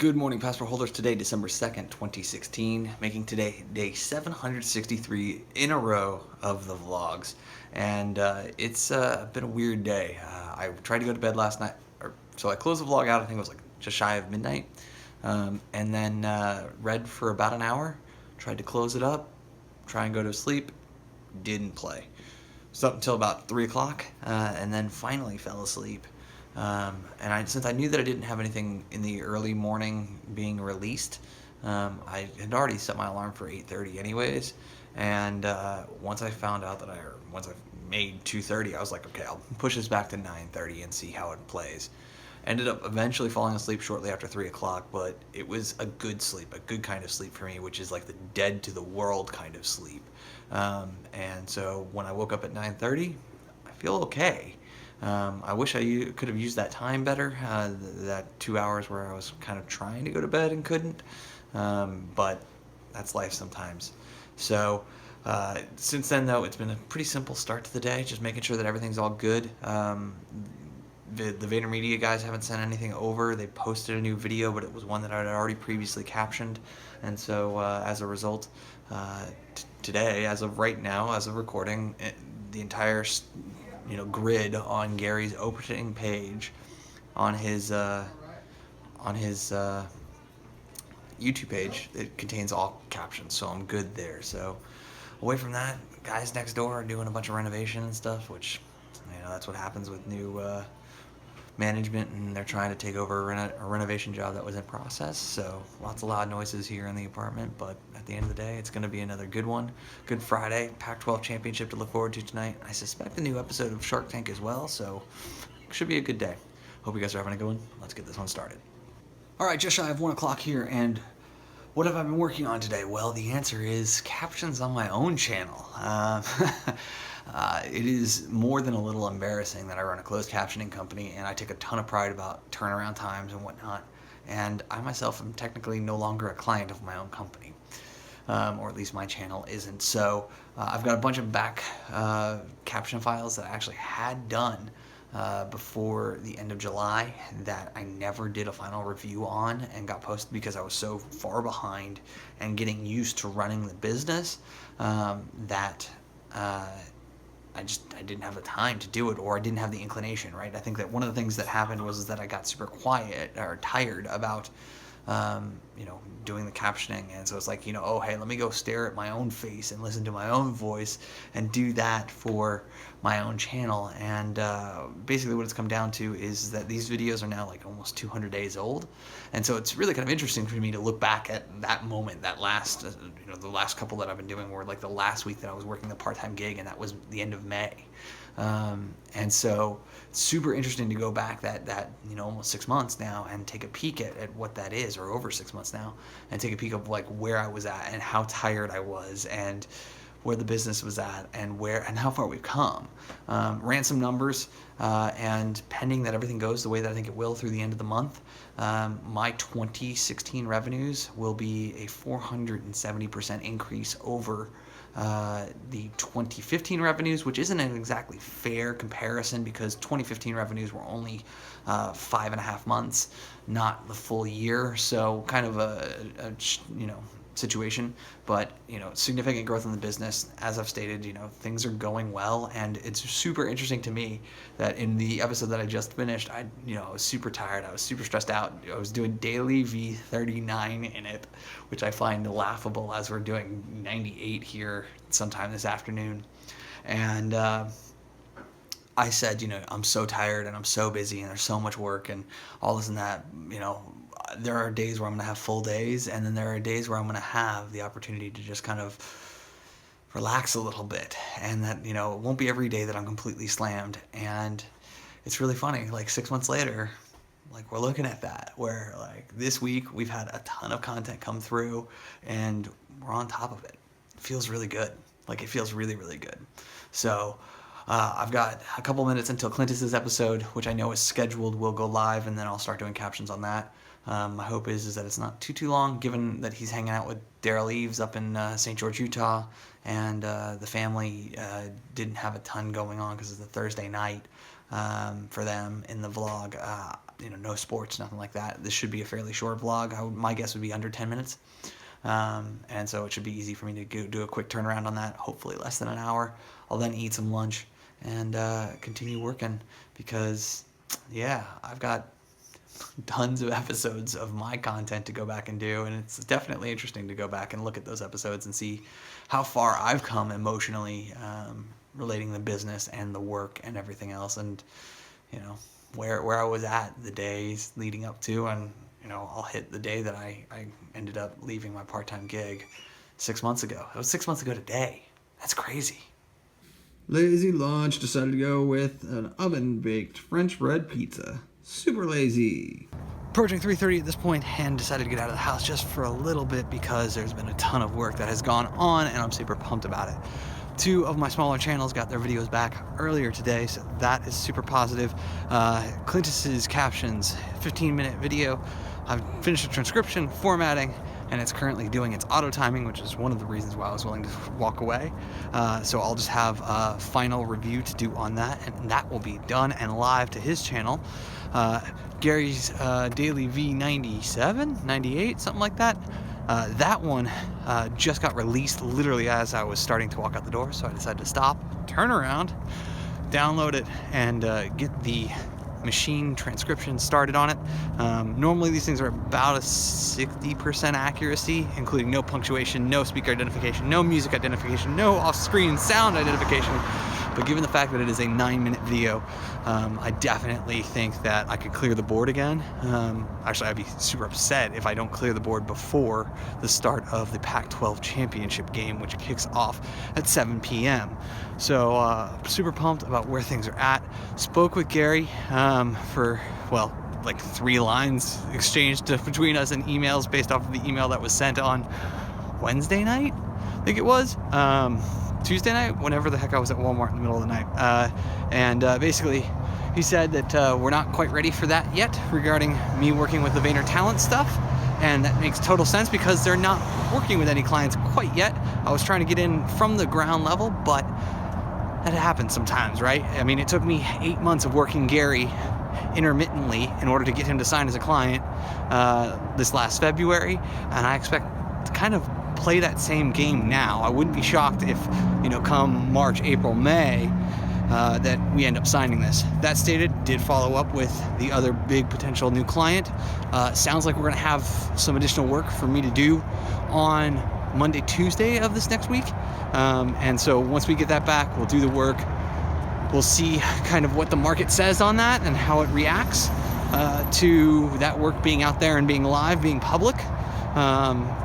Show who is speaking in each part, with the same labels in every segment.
Speaker 1: Good morning, passport holders. Today, December 2nd, 2016, making today day 763 in a row of the vlogs. And it's been a weird day. I tried to go to bed last night, so I closed the vlog out, I think it was like just shy of midnight. And then read for about an hour, tried to close it up, try and go to sleep, didn't play. So up until about 3 o'clock, and then finally fell asleep. Since I knew that I didn't have anything in the early morning being released, I had already set my alarm for 8:30 anyways. And once I found out once I made 2:30, I was like, okay, I'll push this back to 9:30 and see how it plays. Ended up eventually falling asleep shortly after 3 o'clock, but it was a good sleep, a good kind of sleep for me, which is like the dead to the world kind of sleep. And so when I woke up at 9:30, I feel okay. I wish I could have used that time better, that 2 hours where I was kind of trying to go to bed and couldn't, but that's life sometimes. So since then, though, it's been a pretty simple start to the day, just making sure that everything's all good. The VaynerMedia guys haven't sent anything over. They posted a new video, but it was one that I had already previously captioned, and so as a result, today, as of right now, as of recording, the entire grid on Gary's opening page on his YouTube page, it contains all captions, so I'm good there. So away from that, guys next door are doing a bunch of renovation and stuff, which that's what happens with new management, and they're trying to take over a renovation job that was in process. So lots of loud noises here in the apartment, but at the end of the day, it's going to be another good one. Good Friday, Pac-12 championship to look forward to tonight. I suspect a new episode of Shark Tank as well, so it should be a good day. Hope you guys are having a good one. Let's get this one started. All right, just shy of 1 o'clock here, and what have I been working on today? Well, the answer is captions on my own channel. It is more than a little embarrassing that I run a closed captioning company, and I take a ton of pride about turnaround times and whatnot. And I myself am technically no longer a client of my own company, or at least my channel isn't. So I've got a bunch of back caption files that I actually had done before the end of July that I never did a final review on and got posted because I was so far behind and getting used to running the business that I didn't have the time to do it, or I didn't have the inclination, right? I think that one of the things that happened was that I got super quiet or tired about doing the captioning, and so it's like, oh hey, let me go stare at my own face and listen to my own voice and do that for my own channel. And basically what it's come down to is that these videos are now like almost 200 days old, and so it's really kind of interesting for me to look back at that moment, that last the last couple that I've been doing were like the last week that I was working the part-time gig, and that was the end of May. And so it's super interesting to go back that almost 6 months now and take a peek at what that is, or over 6 months now, and take a peek of like where I was at and how tired I was and where the business was at and how far we've come. Ran some numbers, and pending that everything goes the way that I think it will through the end of the month, my 2016 revenues will be a 470% increase over the 2015 revenues, which isn't an exactly fair comparison because 2015 revenues were only 5.5 months, not the full year. So kind of a situation, but significant growth in the business. As I've stated, things are going well, and it's super interesting to me that in the episode that I just finished, I was super tired, I was super stressed out, I was doing daily V39 in it, which I find laughable as we're doing 98 here sometime this afternoon. And I said, I'm so tired and I'm so busy and there's so much work and all this and that. There are days where I'm going to have full days, and then there are days where I'm going to have the opportunity to just kind of relax a little bit, and that, it won't be every day that I'm completely slammed. And it's really funny, like 6 months later, like we're looking at that, where like this week we've had a ton of content come through and we're on top of it. It feels really good. Like it feels really, really good. So I've got a couple minutes until Clintus's episode, which I know is scheduled, will go live, and then I'll start doing captions on that. My hope is that it's not too long, given that he's hanging out with Daryl Eves up in St. George, Utah, and the family didn't have a ton going on because it's the Thursday night for them in the vlog. no sports, nothing like that. This should be a fairly short vlog. My guess would be under 10 minutes. And so it should be easy for me to do a quick turnaround on that, hopefully less than an hour. I'll then eat some lunch and continue working because, yeah, I've got tons of episodes of my content to go back and do, and it's definitely interesting to go back and look at those episodes and see how far I've come emotionally, relating the business and the work and everything else, and where I was at the days leading up to, and I'll hit the day that I ended up leaving my part-time gig 6 months ago. It was 6 months ago today. That's crazy.
Speaker 2: Lazy lunch, decided to go with an oven-baked French bread pizza. Super lazy.
Speaker 1: Approaching 3:30 at this point, and decided to get out of the house just for a little bit because there's been a ton of work that has gone on, and I'm super pumped about it. 2 of my smaller channels got their videos back earlier today, so that is super positive. Clintus's captions, 15-minute video. I've finished the transcription, formatting, and it's currently doing its auto timing, which is one of the reasons why I was willing to walk away. So I'll just have a final review to do on that, and that will be done and live to his channel. Gary's Daily V97, 98, something like that. That one just got released literally as I was starting to walk out the door, so I decided to stop, turn around, download it, and get the machine transcription started on it. Normally these things are about a 60% accuracy, including no punctuation, no speaker identification, no music identification, no off-screen sound identification. But given the fact that it is a 9-minute video, I definitely think that I could clear the board again. Actually, I'd be super upset if I don't clear the board before the start of the Pac-12 championship game, which kicks off at 7 p.m. So super pumped about where things are at. Spoke with Gary for, well, like 3 lines exchanged between us in emails based off of the email that was sent on Wednesday night, I think it was. Tuesday night, whenever the heck I was at Walmart in the middle of the night. Basically, he said that we're not quite ready for that yet regarding me working with the Vayner Talent stuff. And that makes total sense because they're not working with any clients quite yet. I was trying to get in from the ground level, but that happens sometimes, right? I mean, it took me 8 months of working Gary intermittently in order to get him to sign as a client this last February, and I expect to kind of play that same game now. I wouldn't be shocked if, come March, April, May, that we end up signing this. That stated, did follow up with the other big potential new client. Sounds like we're gonna have some additional work for me to do on Monday, Tuesday of this next week. And so once we get that back, we'll do the work. We'll see kind of what the market says on that and how it reacts to that work being out there and being live, being public.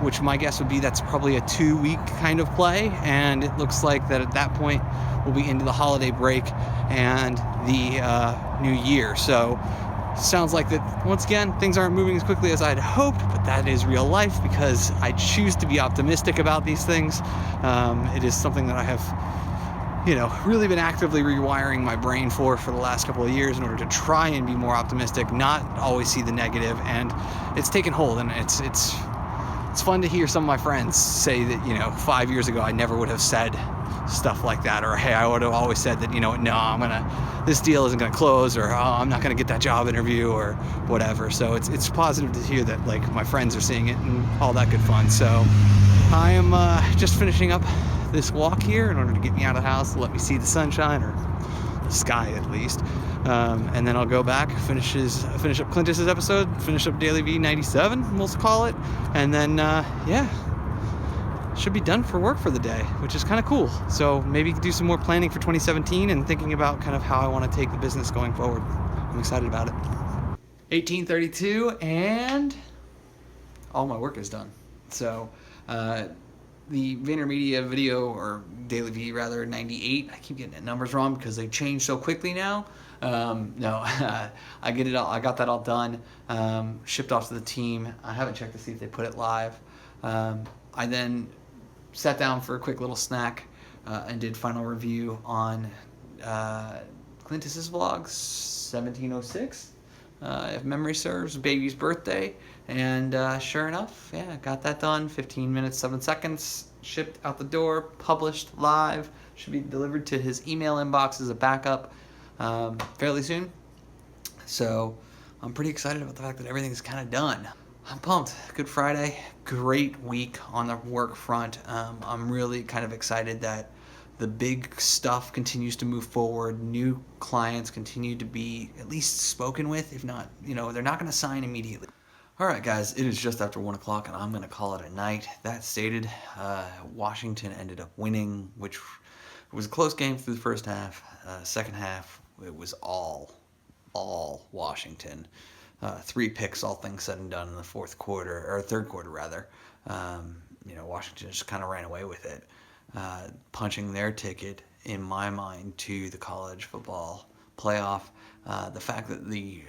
Speaker 1: Which my guess would be that's probably a 2-week kind of play, and it looks like that at that point we'll be into the holiday break and the new year. So sounds like that once again things aren't moving as quickly as I'd hoped, but that is real life because I choose to be optimistic about these things. It is something that I have really been actively rewiring my brain for the last couple of years in order to try and be more optimistic, not always see the negative, and it's taken hold, and it's fun to hear some of my friends say that 5 years ago I never would have said stuff like that, or hey, I would have always said that no, this deal isn't gonna close, or oh, I'm not gonna get that job interview, or whatever. So it's positive to hear that like my friends are seeing it and all that good fun. So I am just finishing up this walk here in order to get me out of the house, to let me see the sunshine, or the sky at least, and then I'll go back, finish up Clintus's episode, finish up Daily V97, we'll call it, and then should be done for work for the day, which is kind of cool. So maybe do some more planning for 2017 and thinking about kind of how I want to take the business going forward. I'm excited about it. 18:32 and all my work is done. So the VaynerMedia video, or Daily V rather, 98, I keep getting the numbers wrong because they change so quickly now. No, I get it all. I got that all done, shipped off to the team. I haven't checked to see if they put it live. I then sat down for a quick little snack and did final review on Clintus's vlogs, 1706, if memory serves, baby's birthday. And sure enough, yeah, got that done. 15 minutes, 7 seconds, shipped out the door, published live, should be delivered to his email inbox as a backup fairly soon. So I'm pretty excited about the fact that everything's kind of done. I'm pumped. Good Friday. Great week on the work front. I'm really kind of excited that the big stuff continues to move forward. New clients continue to be at least spoken with, if not, they're not going to sign immediately. All right, guys, it is just after 1 o'clock, and I'm going to call it a night. That stated, Washington ended up winning, which was a close game through the first half. Second half, it was all Washington. 3 picks, all things said and done in the fourth quarter, or third quarter rather. Washington just kind of ran away with it, punching their ticket, in my mind, to the college football playoff. The fact that the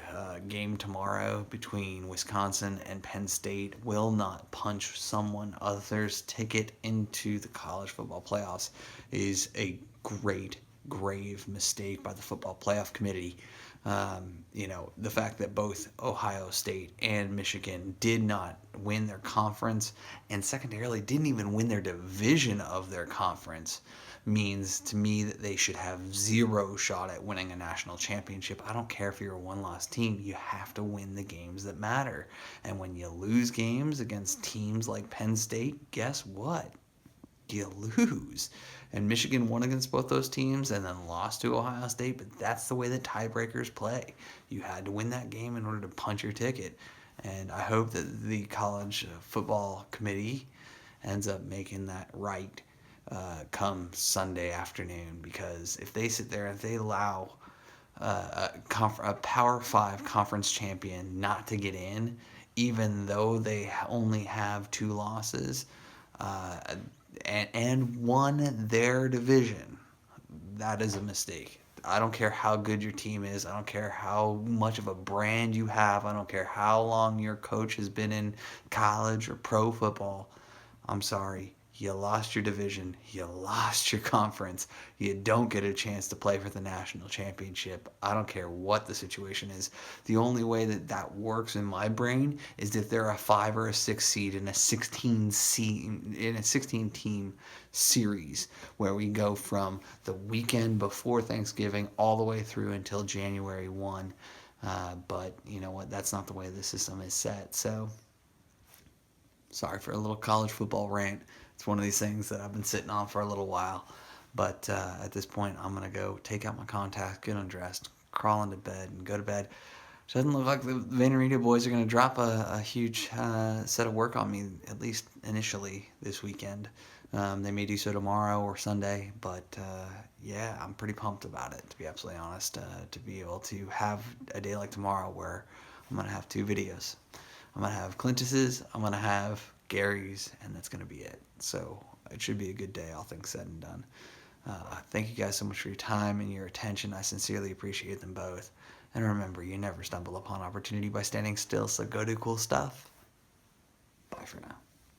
Speaker 1: game tomorrow between Wisconsin and Penn State will not punch someone other's ticket into the college football playoffs is a grave mistake by the football playoff committee. The fact that both Ohio State and Michigan did not win their conference, and secondarily didn't even win their division of their conference, means to me that they should have zero shot at winning a national championship. I don't care if you're a one-loss team, you have to win the games that matter. And when you lose games against teams like Penn State, guess what? You lose. And Michigan won against both those teams and then lost to Ohio State, but that's the way that tiebreakers play. You had to win that game in order to punch your ticket. And I hope that the college football committee ends up making that right come Sunday afternoon, because if they sit there and they allow a Power 5 conference champion not to get in, even though they only have 2 losses, and won their division, that is a mistake. I don't care how good your team is. I don't care how much of a brand you have. I don't care how long your coach has been in college or pro football. I'm sorry. You lost your division. You lost your conference. You don't get a chance to play for the national championship. I don't care what the situation is. The only way that that works in my brain is if they're a 5 or a 6 seed in a 16 team series, where we go from the weekend before Thanksgiving all the way through until January 1. But you know what? That's not the way the system is set. So sorry for a little college football rant. It's one of these things that I've been sitting on for a little while. But at this point, I'm going to go take out my contacts, get undressed, crawl into bed, and go to bed. It doesn't look like the Vaynermedia boys are going to drop a huge set of work on me, at least initially this weekend. They may do so tomorrow or Sunday, but yeah, I'm pretty pumped about it, to be absolutely honest, to be able to have a day like tomorrow where I'm going to have 2 videos. I'm going to have Clintus's, I'm going to have Gary's, and that's going to be it. So it should be a good day, all things said and done. Thank you guys so much for your time and your attention. I sincerely appreciate them both. And remember, you never stumble upon opportunity by standing still, so go do cool stuff. Bye for now.